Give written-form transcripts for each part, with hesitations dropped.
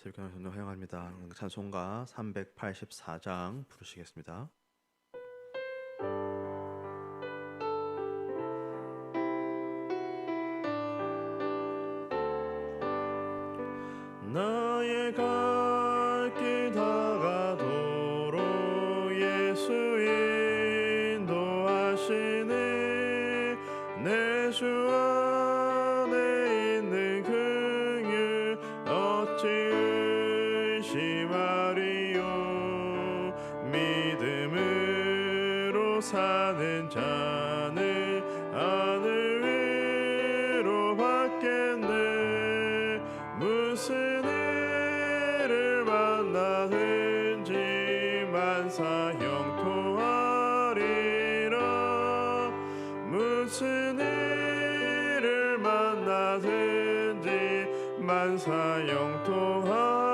설교는 허용합니다. 찬송가 384장 부르시겠습니다. 나의 갈 길 다가도록 예수 인도하시네. 내 주 안에 있는 긍휼 어찌 의심하리요. 믿음으로 사는 자는 하늘 위로 받겠네. 무슨 일을 만나든지 만사 형통하리라. 무슨 일을 만나든지 만사 형통하리라.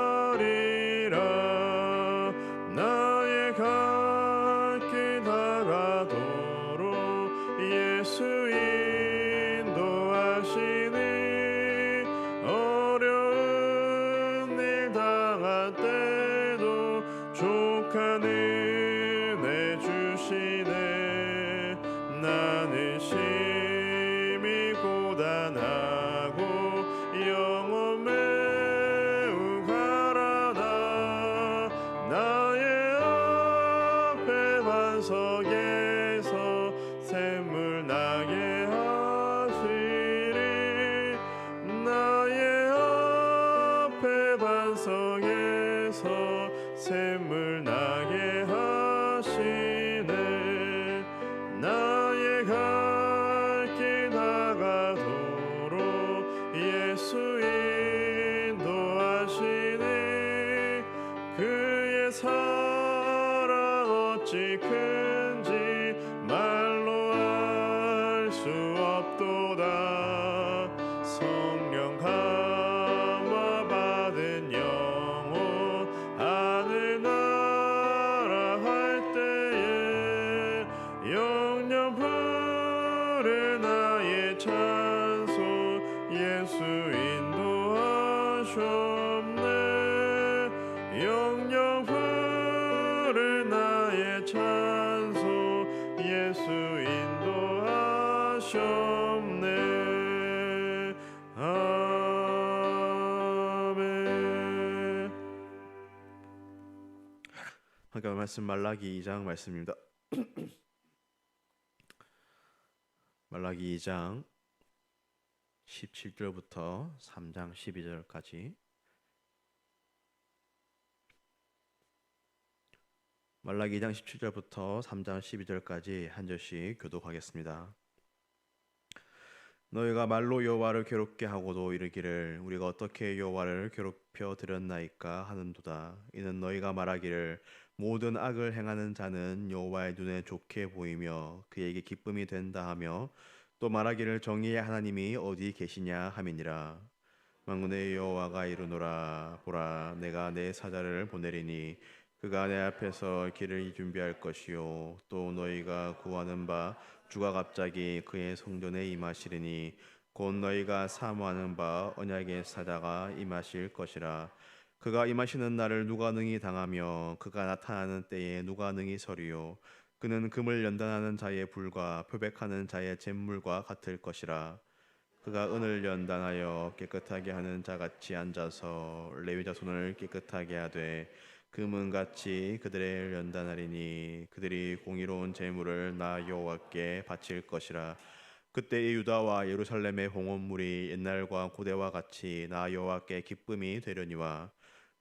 나의 갈 길 다가도록 예수 인도하시니. 어려운 일 당할 때도 족한 은혜 주시네. 나는 심히 고단하고 영혼 매우 가라다. 나의 앞에 반석에서 샘물 나게 하시리. 나의 앞에 반석에서 샘물 나게 하시네. 나의 갈 길 다가도록 예수 인도하시네. 그의 사랑 어찌 큰지 말로 알 수 없도다. 성령 감화 받은 영혼 하늘나라 할 때에 영영 부를 나의 찬송 예수 인도하셨네. 영영 부를 나의 찬송 예수 인도하셨네. 아멘. 함께 말씀 말라기 2장 말씀입니다. 말라기 2장 17절부터 3장 12절까지. 말라기 2장 17절부터 3장 12절까지 한 절씩 교독하겠습니다. 너희가 말로 여호와를 괴롭게 하고도 이르기를 우리가 어떻게 여호와를 괴롭혀 드렸나이까 하는도다. 이는 너희가 말하기를 모든 악을 행하는 자는 여호와의 눈에 좋게 보이며 그에게 기쁨이 된다 하며 또 말하기를 정의의 하나님이 어디 계시냐 함이니라. 만군의 여호와가 이르노라. 보라, 내가 내 사자를 보내리니 그가 내 앞에서 길을 준비할 것이요 또 너희가 구하는 바 주가 갑자기 그의 성전에 임하시리니 곧 너희가 사모하는 바 언약의 사자가 임하실 것이라. 그가 임하시는 날을 누가 능히 당하며 그가 나타나는 때에 누가 능히 서리요. 그는 금을 연단하는 자의 불과 표백하는 자의 잿물과 같을 것이라. 그가 은을 연단하여 깨끗하게 하는 자같이 앉아서 레위 자손을 깨끗하게 하되 금은같이 그들의 연단하리니 그들이 공의로운 제물을 나 여호와께 바칠 것이라. 그때의 유다와 예루살렘의 홍원물이 옛날과 고대와 같이 나 여호와께 기쁨이 되려니와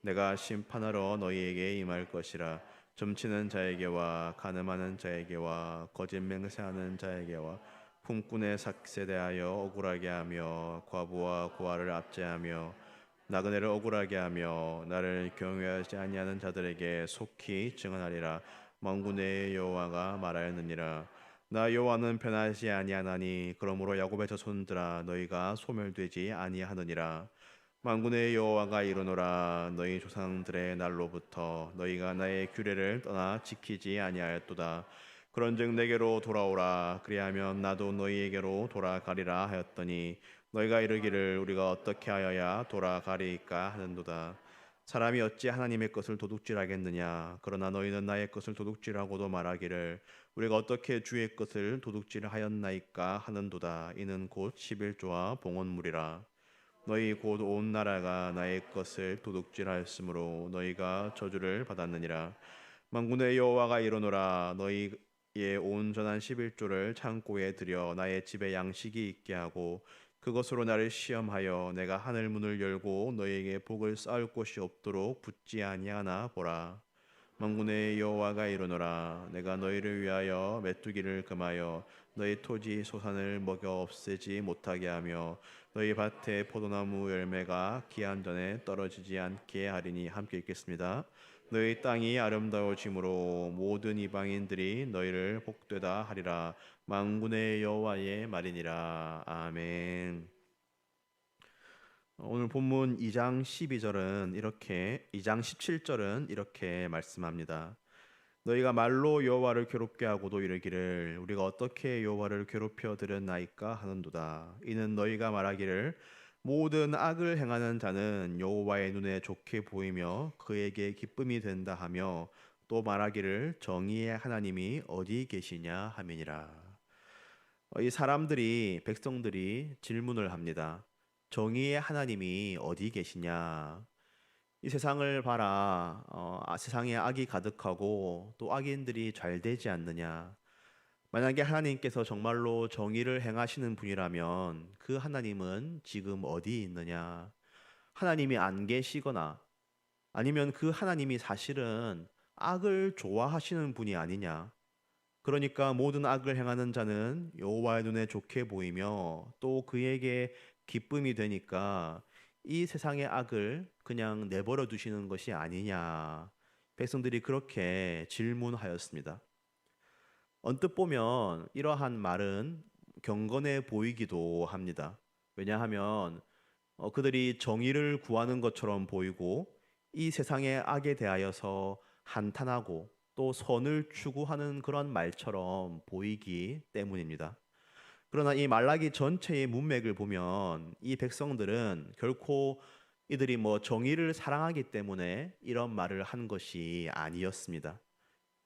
내가 심판하러 너희에게 임할 것이라. 점치는 자에게와 간음하는 자에게와 거짓 맹세하는 자에게와 품꾼의 삭세 대하여 억울하게 하며 과부와 고아를 압제하며 나그네를 억울하게 하며 나를 경외하지 아니하는 자들에게 속히 증언하리라. 만군의 여호와가 말하였느니라. 나 여호와는 변하지 아니하나니 그러므로 야곱의 자손들아 너희가 소멸되지 아니하느니라. 만군의 여호와가 이르노라. 너희 조상들의 날로부터 너희가 나의 규례를 떠나 지키지 아니하였도다. 그런즉 내게로 돌아오라. 그리하면 나도 너희에게로 돌아가리라 하였더니 너희가 이르기를 우리가 어떻게 하여야 돌아가리이까 하는도다. 사람이 어찌 하나님의 것을 도둑질하겠느냐? 그러나 너희는 나의 것을 도둑질하고도 말하기를 우리가 어떻게 주의 것을 도둑질하였나이까 하는도다. 이는 곧 11조와 봉헌물이라. 너희 곧 온 나라가 나의 것을 도둑질하였으므로 너희가 저주를 받았느니라. 만군의 여호와가 이르노라. 너희의 온전한 11조를 창고에 들여 나의 집에 양식이 있게 하고 그것으로 나를 시험하여 내가 하늘 문을 열고 너희에게 복을 쌓을 곳이 없도록 붙지 아니하나 보라. 만군의 여호와가 이르노라. 내가 너희를 위하여 메뚜기를 금하여 너희 토지 소산을 먹여 없애지 못하게 하며 너희 밭에 포도나무 열매가 기한 전에 떨어지지 않게 하리니. 함께 읽겠습니다. 너희 땅이 아름다워짐으로 모든 이방인들이 너희를 복되다 하리라. 만군의 여호와의 말이니라. 아멘. 오늘 본문 2장 12절은 이렇게 2장 17절은 이렇게 말씀합니다. 너희가 말로 여호와를 괴롭게 하고도 이르기를 우리가 어떻게 여호와를 괴롭혀 드렸나이까 하는도다. 이는 너희가 말하기를 모든 악을 행하는 자는 여호와의 눈에 좋게 보이며 그에게 기쁨이 된다 하며 또 말하기를 정의의 하나님이 어디 계시냐 함이니라. 이 사람들이 백성들이 질문을 합니다. 정의의 하나님이 어디 계시냐? 이 세상을 봐라. 세상에 악이 가득하고 또 악인들이 잘 되지 않느냐? 만약에 하나님께서 정말로 정의를 행하시는 분이라면 그 하나님은 지금 어디 있느냐? 하나님이 안 계시거나 아니면 그 하나님이 사실은 악을 좋아하시는 분이 아니냐? 그러니까 모든 악을 행하는 자는 여호와의 눈에 좋게 보이며 또 그에게 기쁨이 되니까 이 세상의 악을 그냥 내버려 두시는 것이 아니냐. 백성들이 그렇게 질문하였습니다. 언뜻 보면 이러한 말은 경건해 보이기도 합니다. 왜냐하면 그들이 정의를 구하는 것처럼 보이고 이 세상의 악에 대하여서 한탄하고 또 선을 추구하는 그런 말처럼 보이기 때문입니다. 그러나 이 말라기 전체의 문맥을 보면 이 백성들은 결코 이들이 정의를 사랑하기 때문에 이런 말을 한 것이 아니었습니다.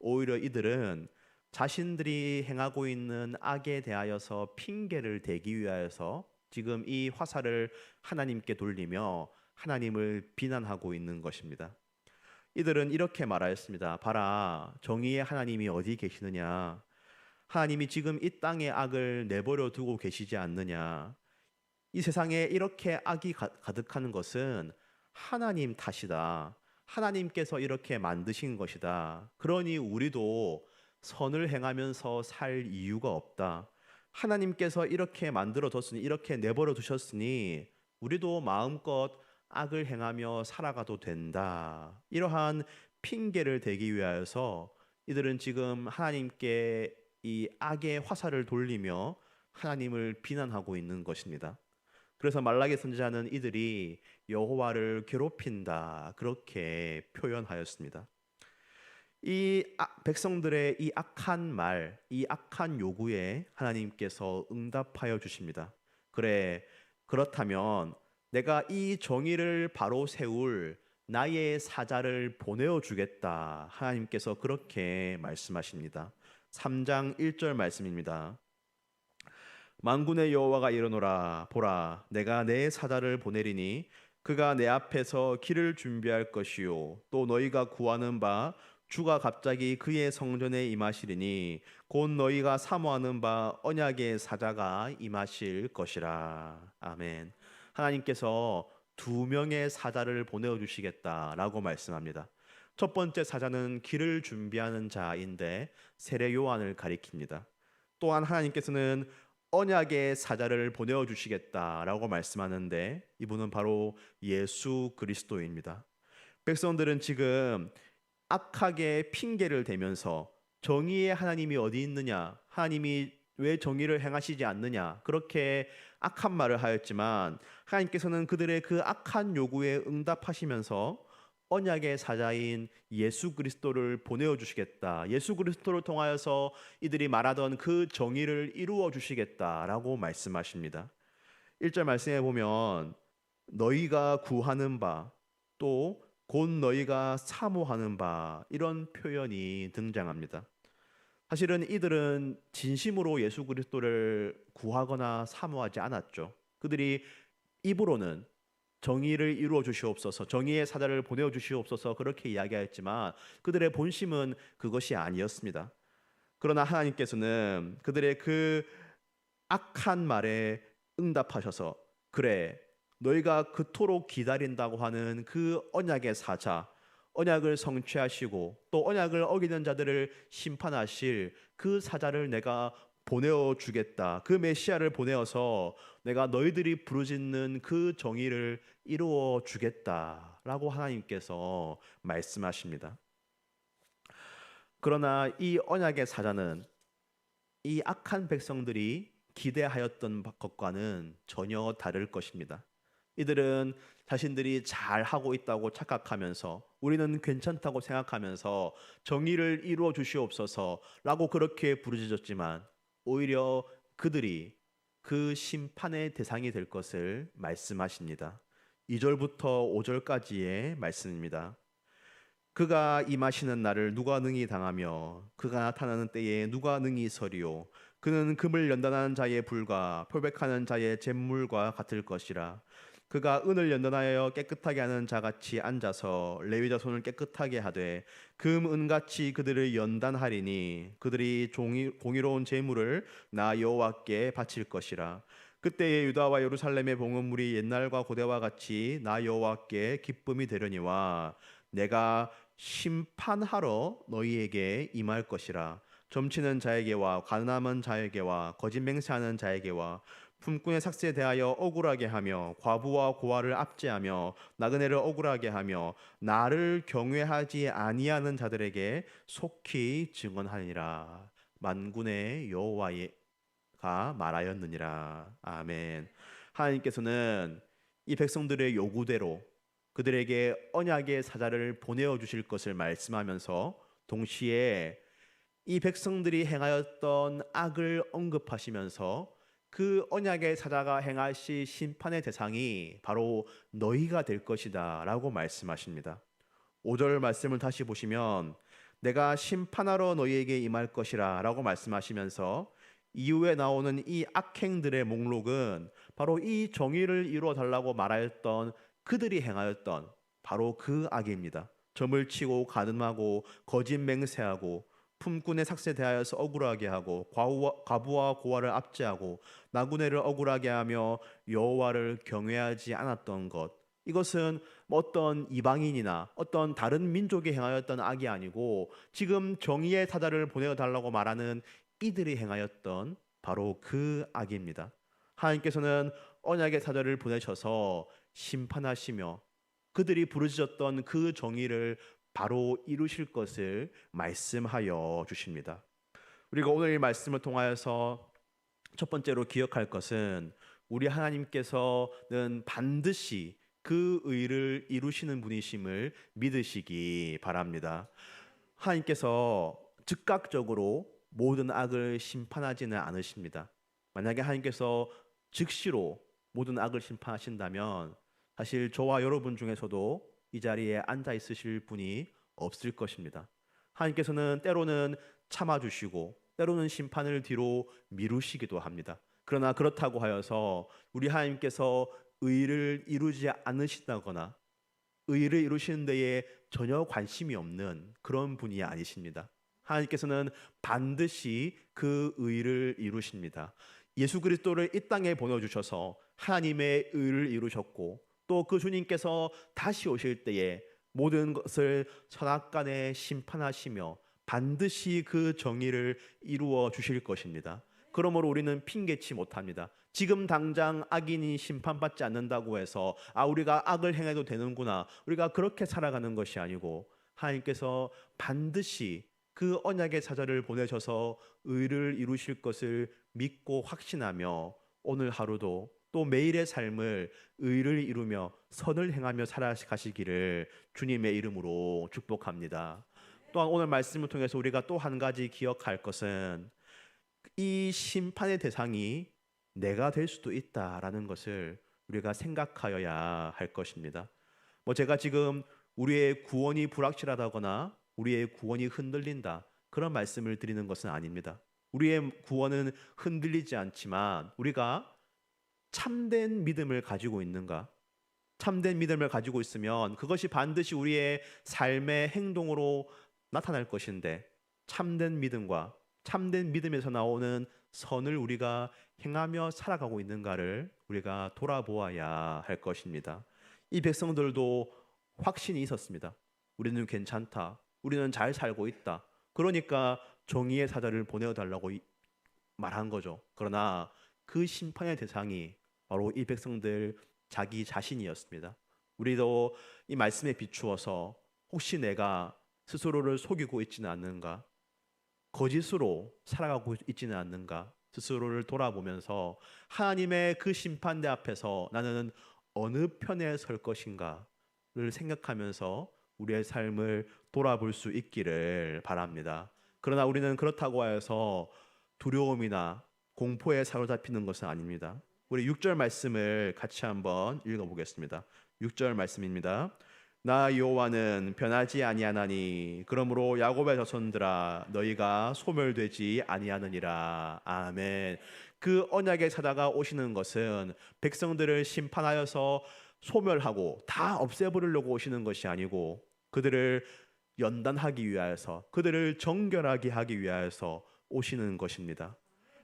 오히려 이들은 자신들이 행하고 있는 악에 대하여서 핑계를 대기 위하여서 지금 이 화살을 하나님께 돌리며 하나님을 비난하고 있는 것입니다. 이들은 이렇게 말하였습니다. 봐라, 정의의 하나님이 어디 계시느냐? 하나님이 지금 이 땅의 악을 내버려 두고 계시지 않느냐? 이 세상에 이렇게 악이 가득하는 것은 하나님 탓이다. 하나님께서 이렇게 만드신 것이다. 그러니 우리도 선을 행하면서 살 이유가 없다. 하나님께서 이렇게 만들어 뒀으니, 이렇게 내버려 두셨으니 우리도 마음껏 악을 행하며 살아가도 된다. 이러한 핑계를 대기 위하여서 이들은 지금 하나님께 이 악의 화살을 돌리며 하나님을 비난하고 있는 것입니다. 그래서 말라기 선지자는 이들이 여호와를 괴롭힌다, 그렇게 표현하였습니다. 이 백성들의 이 악한 말, 이 악한 요구에 하나님께서 응답하여 주십니다. 그래, 그렇다면 내가 이 정의를 바로 세울 나의 사자를 보내어 주겠다. 하나님께서 그렇게 말씀하십니다. 3장 1절 말씀입니다. 만군의 여호와가 이르노라. 보라, 내가 내 사자를 보내리니 그가 내 앞에서 길을 준비할 것이요 또 너희가 구하는 바 주가 갑자기 그의 성전에 임하시리니 곧 너희가 사모하는 바 언약의 사자가 임하실 것이라. 아멘. 하나님께서 2명의 사자를 보내어 주시겠다라고 말씀합니다. 첫 번째 사자는 길을 준비하는 자인데 세례 요한을 가리킵니다. 또한 하나님께서는 언약의 사자를 보내어 주시겠다라고 말씀하는데 이분은 바로 예수 그리스도입니다. 백성들은 지금 악하게 핑계를 대면서 정의의 하나님이 어디 있느냐, 하나님이 왜 정의를 행하시지 않느냐, 그렇게 악한 말을 하였지만 하나님께서는 그들의 그 악한 요구에 응답하시면서 언약의 사자인 예수 그리스도를 보내어 주시겠다, 예수 그리스도를 통하여서 이들이 말하던 그 정의를 이루어 주시겠다라고 말씀하십니다. 1절 말씀에 보면 너희가 구하는 바 또 곧 너희가 사모하는 바 이런 표현이 등장합니다. 사실은 이들은 진심으로 예수 그리스도를 구하거나 사모하지 않았죠. 그들이 입으로는 정의를 이루어 주시옵소서, 정의의 사자를 보내어 주시옵소서 그렇게 이야기하였지만 그들의 본심은 그것이 아니었습니다. 그러나 하나님께서는 그들의 그 악한 말에 응답하셔서 그래 너희가 그토록 기다린다고 하는 그 언약의 사자, 언약을 성취하시고 또 언약을 어기는 자들을 심판하실 그 사자를 내가 보내어 주겠다. 그 메시아를 보내어서 내가 너희들이 부르짖는 그 정의를 이루어 주겠다라고 하나님께서 말씀하십니다. 그러나 이 언약의 사자는 이 악한 백성들이 기대하였던 것과는 전혀 다를 것입니다. 이들은 자신들이 잘하고 있다고 착각하면서 우리는 괜찮다고 생각하면서 정의를 이루어 주시옵소서라고 그렇게 부르짖었지만 오히려 그들이 그 심판의 대상이 될 것을 말씀하십니다. 2절부터 5절까지의 말씀입니다. 그가 임하시는 날을 누가 능히 당하며 그가 나타나는 때에 누가 능히 서리요. 그는 금을 연단하는 자의 불과 표백하는 자의 잿물과 같을 것이라. 그가 은을 연단하여 깨끗하게 하는 자같이 앉아서 레위 자손을 깨끗하게 하되 금 은같이 그들을 연단하리니 그들이 공의로운 제물을 나 여호와께 바칠 것이라. 그때의 유다와 예루살렘의 봉헌물이 옛날과 고대와 같이 나 여호와께 기쁨이 되려니와 내가 심판하러 너희에게 임할 것이라. 점치는 자에게와 가늠하는 자에게와 거짓 맹세하는 자에게와 품꾼의 삭세에 대하여 억울하게 하며 과부와 고아를 압제하며 나그네를 억울하게 하며 나를 경외하지 아니하는 자들에게 속히 증언하니라. 만군의 여호와가 말하였느니라. 아멘. 하나님께서는 이 백성들의 요구대로 그들에게 언약의 사자를 보내어 주실 것을 말씀하면서 동시에 이 백성들이 행하였던 악을 언급하시면서 그 언약의 사자가 행하실 심판의 대상이 바로 너희가 될 것이다 라고 말씀하십니다. 5절 말씀을 다시 보시면 내가 심판하러 너희에게 임할 것이라 라고 말씀하시면서 이후에 나오는 이 악행들의 목록은 바로 이 정의를 이루어 달라고 말하였던 그들이 행하였던 바로 그 악입니다. 점을 치고 가늠하고 거짓 맹세하고 품꾼의 삭세 대하여서 억울하게 하고 과부와 고아를 압제하고 나그네를 억울하게 하며 여호와를 경외하지 않았던 것. 이것은 어떤 이방인이나 어떤 다른 민족이 행하였던 악이 아니고 지금 정의의 사자를 보내어 달라고 말하는 이들이 행하였던 바로 그 악입니다. 하나님께서는 언약의 사자를 보내셔서 심판하시며 그들이 부르짖었던 그 정의를 바로 이루실 것을 말씀하여 주십니다. 우리가 오늘 이 말씀을 통하여서 첫 번째로 기억할 것은 우리 하나님께서는 반드시 그 의를 이루시는 분이심을 믿으시기 바랍니다. 하나님께서 즉각적으로 모든 악을 심판하지는 않으십니다. 만약에 하나님께서 즉시로 모든 악을 심판하신다면 사실 저와 여러분 중에서도 이 자리에 앉아 있으실 분이 없을 것입니다. 하나님께서는 때로는 참아주시고 때로는 심판을 뒤로 미루시기도 합니다. 그러나 그렇다고 하여서 우리 하나님께서 의를 이루지 않으신다거나 의를 이루시는 데에 전혀 관심이 없는 그런 분이 아니십니다. 하나님께서는 반드시 그 의를 이루십니다. 예수 그리스도를 이 땅에 보내주셔서 하나님의 의를 이루셨고 또 그 주님께서 다시 오실 때에 모든 것을 선악간에 심판하시며 반드시 그 정의를 이루어 주실 것입니다. 그러므로 우리는 핑계치 못합니다. 지금 당장 악인이 심판받지 않는다고 해서 우리가 악을 행해도 되는구나, 우리가 그렇게 살아가는 것이 아니고 하나님께서 반드시 그 언약의 사자를 보내셔서 의를 이루실 것을 믿고 확신하며 오늘 하루도 또 매일의 삶을 의를 이루며 선을 행하며 살아가시기를 주님의 이름으로 축복합니다. 또한 오늘 말씀을 통해서 우리가 또 한 가지 기억할 것은 이 심판의 대상이 내가 될 수도 있다라는 것을 우리가 생각하여야 할 것입니다. 제가 지금 우리의 구원이 불확실하다거나 우리의 구원이 흔들린다, 그런 말씀을 드리는 것은 아닙니다. 우리의 구원은 흔들리지 않지만 우리가 참된 믿음을 가지고 있는가? 참된 믿음을 가지고 있으면 그것이 반드시 우리의 삶의 행동으로 나타날 것인데, 참된 믿음과 참된 믿음에서 나오는 선을 우리가 행하며 살아가고 있는가를 우리가 돌아보아야 할 것입니다. 이 백성들도 확신이 있었습니다. 우리는 괜찮다. 우리는 잘 살고 있다. 그러니까 정의의 사자를 보내달라고 말한 거죠. 그러나 그 심판의 대상이 바로 이 백성들 자기 자신이었습니다. 우리도 이 말씀에 비추어서 혹시 내가 스스로를 속이고 있지는 않는가? 거짓으로 살아가고 있지는 않는가? 스스로를 돌아보면서 하나님의 그 심판대 앞에서 나는 어느 편에 설 것인가를 생각하면서 우리의 삶을 돌아볼 수 있기를 바랍니다. 그러나 우리는 그렇다고 해서 두려움이나 공포에 사로잡히는 것은 아닙니다. 우리 6절 말씀을 같이 한번 읽어보겠습니다. 6절 말씀입니다. 나 여호와는 변하지 아니하나니 그러므로 야곱의 자손들아 너희가 소멸되지 아니하느니라. 아멘. 그 언약의 사자가 오시는 것은 백성들을 심판하여서 소멸하고 다 없애버리려고 오시는 것이 아니고 그들을 연단하기 위하여서, 그들을 정결하게 하기 위하여서 오시는 것입니다.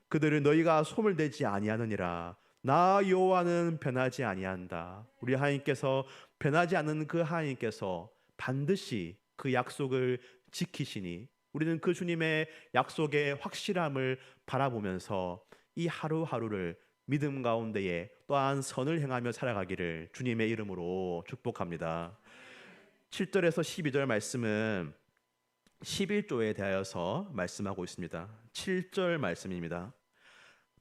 그들을 너희가 소멸되지 아니하느니라. 나 여호와는 변하지 아니한다. 우리 하나님께서 변하지 않는 그 하나님께서 반드시 그 약속을 지키시니 우리는 그 주님의 약속의 확실함을 바라보면서 이 하루하루를 믿음 가운데에 또한 선을 행하며 살아가기를 주님의 이름으로 축복합니다. 7절에서 12절 말씀은 11조에 대하여서 말씀하고 있습니다. 7절 말씀입니다.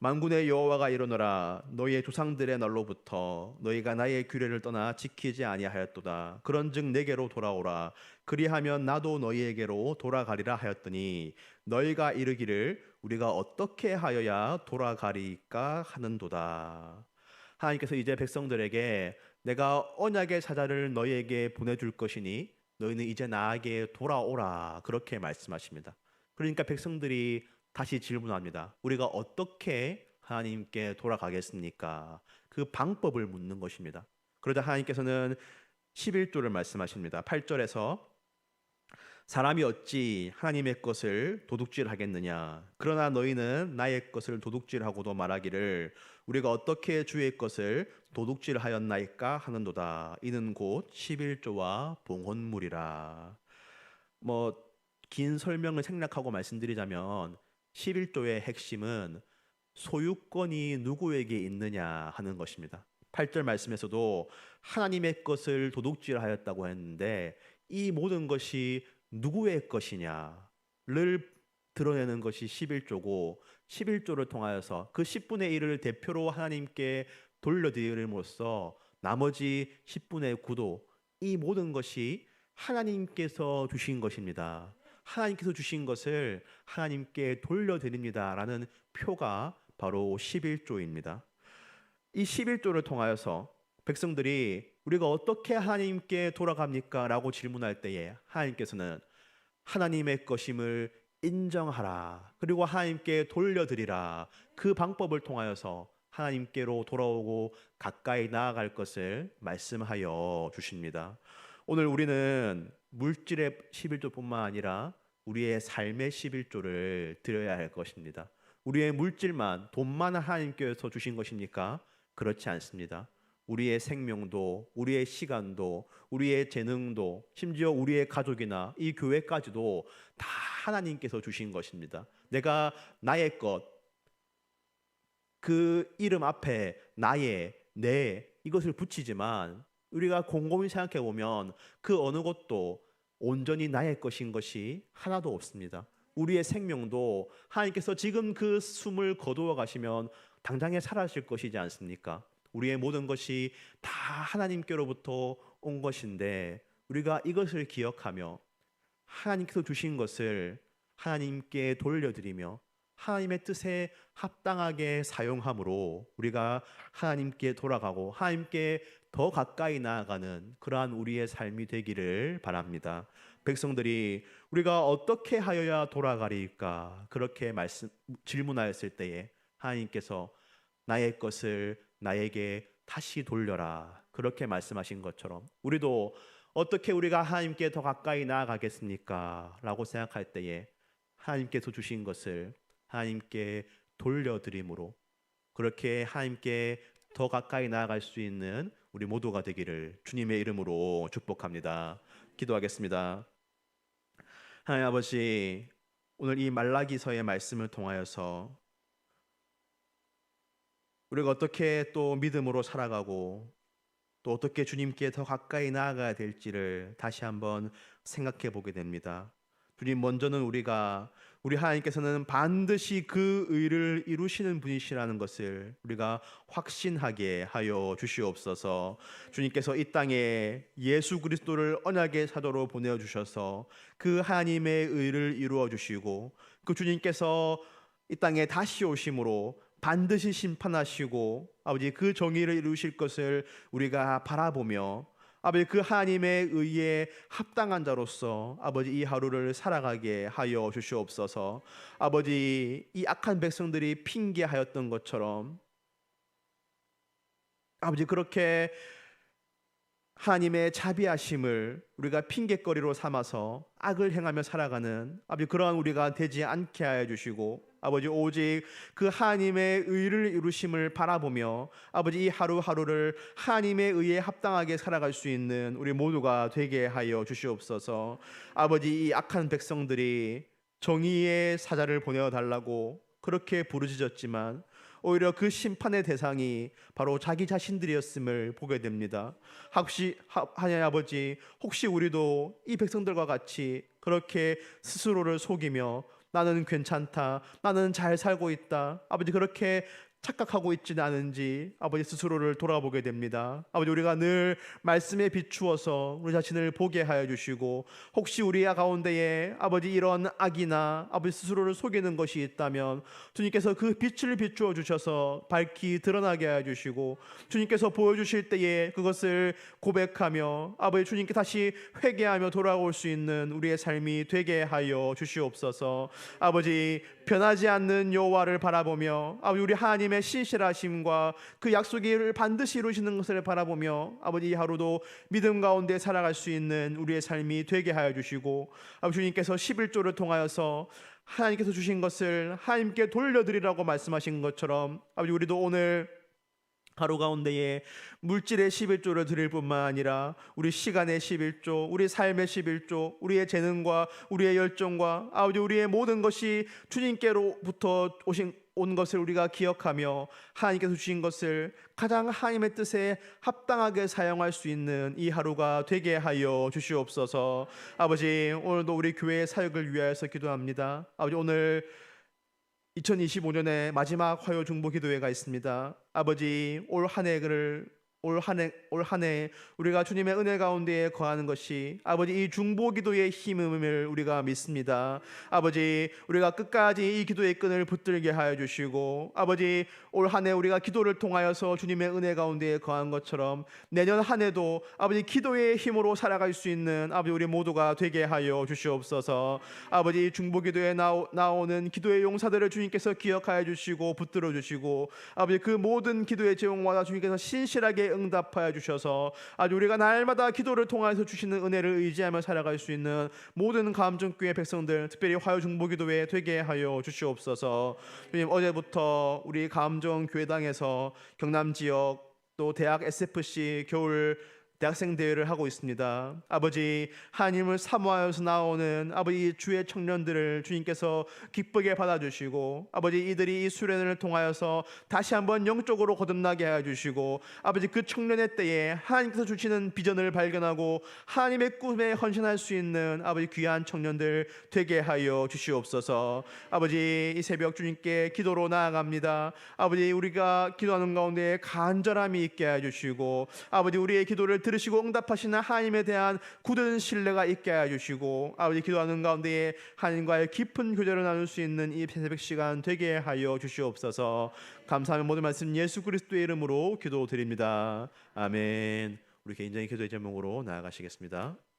만군의 여호와가 이르노라. 너희의 조상들의 날로부터 너희가 나의 규례를 떠나 지키지 아니하였도다. 그런즉 내게로 돌아오라. 그리하면 나도 너희에게로 돌아가리라 하였더니 너희가 이르기를 우리가 어떻게 하여야 돌아가리까 하는도다. 하나님께서 이제 백성들에게 내가 언약의 사자를 너희에게 보내줄 것이니 너희는 이제 나에게 돌아오라, 그렇게 말씀하십니다. 그러니까 백성들이 다시 질문합니다. 우리가 어떻게 하나님께 돌아가겠습니까? 그 방법을 묻는 것입니다. 그러자 하나님께서는 11조를 말씀하십니다. 8절에서 사람이 어찌 하나님의 것을 도둑질하겠느냐? 그러나 너희는 나의 것을 도둑질하고도 말하기를 우리가 어떻게 주의 것을 도둑질하였나이까 하는도다. 이는 곧 11조와 봉헌물이라. 긴 설명을 생략하고 말씀드리자면 11조의 핵심은 소유권이 누구에게 있느냐 하는 것입니다. 8절 말씀에서도 하나님의 것을 도둑질하였다고 했는데 이 모든 것이 누구의 것이냐를 드러내는 것이 11조고 11조를 통하여서 그 10분의 1을 대표로 하나님께 돌려드림으로써 나머지 10분의 9도 이 모든 것이 하나님께서 주신 것입니다. 하나님께서 주신 것을 하나님께 돌려드립니다라는 표가 바로 11조입니다. 이 11조를 통하여서 백성들이 우리가 어떻게 하나님께 돌아갑니까? 라고 질문할 때에 하나님께서는 하나님의 것임을 인정하라. 그리고 하나님께 돌려드리라. 그 방법을 통하여서 하나님께로 돌아오고 가까이 나아갈 것을 말씀하여 주십니다. 오늘 우리는 물질의 11조뿐만 아니라 우리의 삶의 11조를 드려야 할 것입니다. 우리의 물질만, 돈만 하나님께서 주신 것입니까? 그렇지 않습니다. 우리의 생명도, 우리의 시간도, 우리의 재능도, 심지어 우리의 가족이나 이 교회까지도 다 하나님께서 주신 것입니다. 내가 나의 것, 그 이름 앞에 나의, 내 이것을 붙이지만 우리가 곰곰이 생각해 보면 그 어느 것도 온전히 나의 것인 것이 하나도 없습니다. 우리의 생명도 하나님께서 지금 그 숨을 거두어 가시면 당장에 사라질 것이지 않습니까? 우리의 모든 것이 다 하나님께로부터 온 것인데 우리가 이것을 기억하며 하나님께서 주신 것을 하나님께 돌려드리며 하나님의 뜻에 합당하게 사용함으로 우리가 하나님께 돌아가고 하나님께 더 가까이 나아가는 그러한 우리의 삶이 되기를 바랍니다. 백성들이 우리가 어떻게 하여야 돌아가리까 그렇게 질문하였을 때에 하나님께서 나의 것을 나에게 다시 돌려라 그렇게 말씀하신 것처럼 우리도 어떻게 우리가 하나님께 더 가까이 나아가겠습니까? 라고 생각할 때에 하나님께서 주신 것을 하나님께 돌려드림으로 그렇게 하나님께 더 가까이 나아갈 수 있는 우리 모두가 되기를 주님의 이름으로 축복합니다. 기도하겠습니다. 하나님 아버지, 오늘 이 말라기서의 말씀을 통하여서 우리가 어떻게 또 믿음으로 살아가고 또 어떻게 주님께 더 가까이 나아가야 될지를 다시 한번 생각해 보게 됩니다. 주님, 먼저는 우리 하나님께서는 반드시 그 의를 이루시는 분이시라는 것을 우리가 확신하게 하여 주시옵소서. 주님께서 이 땅에 예수 그리스도를 언약의 사도로 보내어 주셔서 그 하나님의 의를 이루어 주시고 그 주님께서 이 땅에 다시 오심으로 반드시 심판하시고 아버지 그 정의를 이루실 것을 우리가 바라보며 아버지 그 하나님의 의에 합당한 자로서 아버지 이 하루를 살아가게 하여 주시옵소서. 아버지 이 악한 백성들이 핑계하였던 것처럼 아버지 그렇게 하나님의 자비하심을 우리가 핑계거리로 삼아서 악을 행하며 살아가는 아버지 그러한 우리가 되지 않게 하여 주시고 아버지 오직 그 하나님의 의를 이루심을 바라보며 아버지 이 하루하루를 하나님의 의에 합당하게 살아갈 수 있는 우리 모두가 되게 하여 주시옵소서. 아버지 이 악한 백성들이 정의의 사자를 보내어 달라고 그렇게 부르짖었지만 오히려 그 심판의 대상이 바로 자기 자신들이었음을 보게 됩니다. 하나님 아버지, 혹시 우리도 이 백성들과 같이 그렇게 스스로를 속이며 나는 괜찮다, 나는 잘 살고 있다, 아버지 그렇게 착각하고 있지는 않은지 아버지 스스로를 돌아보게 됩니다. 아버지 우리가 늘 말씀에 비추어서 우리 자신을 보게 하여 주시고 혹시 우리 가운데에 아버지 이런 악이나 아버지 스스로를 속이는 것이 있다면 주님께서 그 빛을 비추어 주셔서 밝히 드러나게 하여 주시고 주님께서 보여주실 때에 그것을 고백하며 아버지 주님께 다시 회개하며 돌아올 수 있는 우리의 삶이 되게 하여 주시옵소서. 아버지 변하지 않는 여호와를 바라보며 아버지 우리 하나님의 신실하심과 그 약속을 반드시 이루시는 것을 바라보며 아버지 이 하루도 믿음 가운데 살아갈 수 있는 우리의 삶이 되게 하여 주시고 아버지 주님께서 11조를 통하여서 하나님께서 주신 것을 하나님께 돌려드리라고 말씀하신 것처럼 아버지 우리도 오늘 하루 가운데에 물질의 11조를 드릴 뿐만 아니라 우리 시간의 11조, 우리 삶의 11조, 우리의 재능과 우리의 열정과 아버지 우리의 모든 것이 주님께로부터 온 것을 우리가 기억하며 하나님께서 주신 것을 가장 하나님의 뜻에 합당하게 사용할 수 있는 이 하루가 되게 하여 주시옵소서. 아버지 오늘도 우리 교회의 사역을 위하여서 기도합니다. 아버지 오늘 2025년의 마지막 화요 중보 기도회가 있습니다. 아버지 올 한 해 우리가 주님의 은혜 가운데에 거하는 것이 아버지 이 중보 기도의 힘임을 우리가 믿습니다. 아버지 우리가 끝까지 이 기도의 끈을 붙들게 하여 주시고 아버지 올 한 해 우리가 기도를 통하여서 주님의 은혜 가운데에 거한 것처럼 내년 한 해도 아버지 기도의 힘으로 살아갈 수 있는 아버지 우리 모두가 되게 하여 주시옵소서. 아버지 중보 기도에 나오는 기도의 용사들을 주님께서 기억하여 주시고 붙들어 주시고 아버지 그 모든 기도의 제목마다 주님께서 신실하게 응답하여 주셔서 아주 우리가 날마다 기도를 통해서 주시는 은혜를 의지하며 살아갈 수 있는 모든 감정교회 백성들 특별히 화요 중보기도회 되게 하여 주시옵소서. 주님 어제부터 우리 감정교회당에서 경남 지역 또 대학 SFC 겨울 대학생 대회를 하고 있습니다. 아버지 하나님을 사모하여서 나오는 아버지 주의 청년들을 주님께서 기쁘게 받아주시고 아버지 이들이 이 수련을 통하여서 다시 한번 영적으로 거듭나게 해주시고 아버지 그 청년의 때에 하나님께서 주시는 비전을 발견하고 하나님의 꿈에 헌신할 수 있는 아버지 귀한 청년들 되게 하여 주시옵소서. 아버지 이 새벽 주님께 기도로 나아갑니다. 아버지 우리가 기도하는 가운데 간절함이 있게 해주시고 아버지 우리의 기도를 들으시고 응답하시는 하나님에 대한 굳은 신뢰가 있게 하여 주시고 아버지 기도하는 가운데에 하나님과의 깊은 교제를 나눌 수 있는 이 새벽 시간 되게 하여 주시옵소서. 감사하며 모든 말씀 예수 그리스도의 이름으로 기도드립니다. 아멘. 우리 개인적인 기도의 제목으로 나아가시겠습니다.